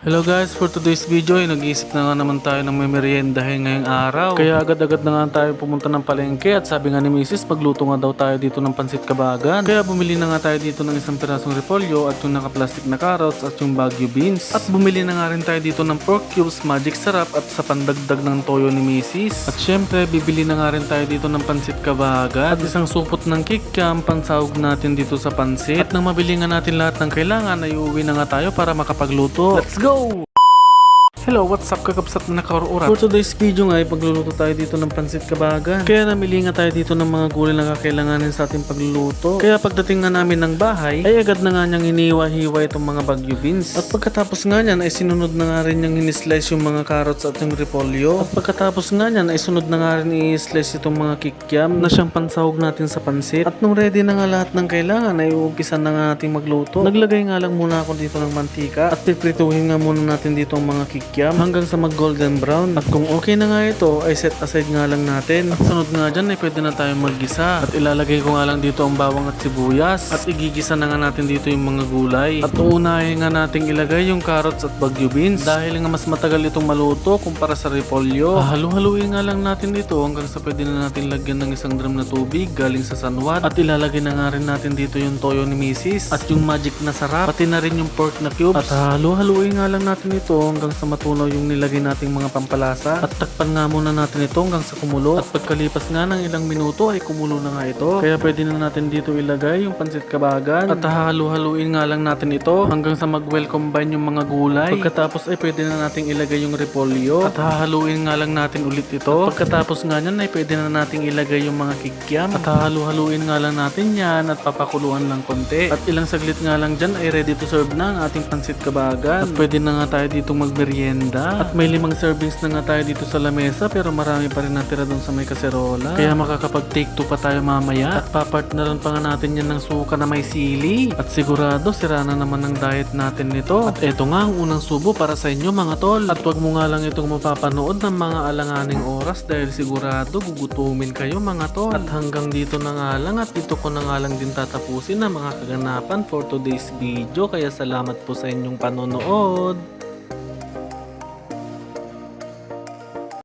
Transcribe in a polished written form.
Hello guys, for today's video ay nag-iisip na nga naman tayo ng may meriendahin ngayong araw. Kaya agad-agad na nga tayo pumunta ng palengke at sabi nga ni Mrs. magluto nga daw tayo dito ng pansit kabagan. Kaya bumili na nga tayo dito ng isang pirasong repolyo at yung naka-plastic na carrots at yung Baguio beans. At bumili na nga rin tayo dito ng pork cubes, magic sarap at sa pandagdag ng toyo ni Mrs. At syempre bibili na nga rin tayo dito ng pansit kabagan at isang supot ng kikiam pansahog natin dito sa pansit. At nang mabili nga natin lahat ng kailangan ay uuwi na nga tayo para makapagluto. Let's go! Hello, what's up kakapsat na nakarurat? For today's video nga ay pagluluto tayo dito ng pansit kabagan. Kaya namili nga tayo dito ng mga gulay na kakailanganin sa ating pagluluto. Kaya pagdating nga namin ng bahay ay agad na nga niyang iniwa-hiwa itong mga Baguio beans. At pagkatapos nga niyan ay sinunod na nga rin niyang in-slice yung mga carrots at yung repolyo. At pagkatapos nga niyan ay sunod na nga rin i-slice itong mga kikiam na siyang pansahog natin sa pansit. At nung ready na nga lahat ng kailangan ay uumpisan na nga natin magluto. Naglagay nga lang muna ako dito ng mantika at piprituhin nga muna natin dito ang mga kikiam hanggang sa mag golden brown. At kung okay na nga ito ay set aside nga lang natin. At sunod nga dyan ay pwede na tayong maggisa. At ilalagay ko nga lang dito ang bawang at sibuyas. At igigisa na nga natin dito yung mga gulay. At uunahin nga nating ilagay yung carrots at Baguio beans. Dahil nga mas matagal itong maluto kumpara sa repolyo. Halu-haluin nga lang natin dito hanggang sa pwede na natin lagyan ng isang drum na tubig galing sa sanwat. At ilalagay na nga rin natin dito yung toyo ni Mrs. At yung magic na sarap. Pati na rin yung pork na cubes. At halu-haluin nga lang natin ito hanggang sa matunaw yung nilagay nating mga pampalasa. At takpan nga muna natin ito hanggang sa kumulo. At pagkalipas nga ng ilang minuto ay kumulo na nga ito. Kaya pwede na natin dito ilagay yung pansit kabagan. At halu-haluin nga lang natin ito hanggang sa mag-well combine yung mga gulay. Pagkatapos ay pwede na nating ilagay yung repolyo. At haluin nga lang natin ulit ito. At pagkatapos nga nyan ay pwede na nating ilagay yung mga kikiam. At halu-haluin nga lang natin yan at papakuluan lang konti. At ilang saglit nga lang dyan ay ready to serve na ang ating pansit kabagan. At pwede na nga tayo dito magmerienda. At may 5 servings na nga tayo dito sa lamesa pero marami pa rin natira doon sa may kaserola. Kaya makakapag take 2 pa tayo mamaya. At papartneran pa nga natin yan ng suka na may sili. At sigurado sira na naman ang diet natin nito. At eto nga ang unang subo para sa inyo mga tol. At wag mo nga lang itong mapapanood ng mga alanganing oras dahil sigurado gugutumin kayo mga tol. At hanggang dito na nga lang at dito ko na nga lang din tatapusin ang mga kaganapan for today's video. Kaya salamat po sa inyong panonood.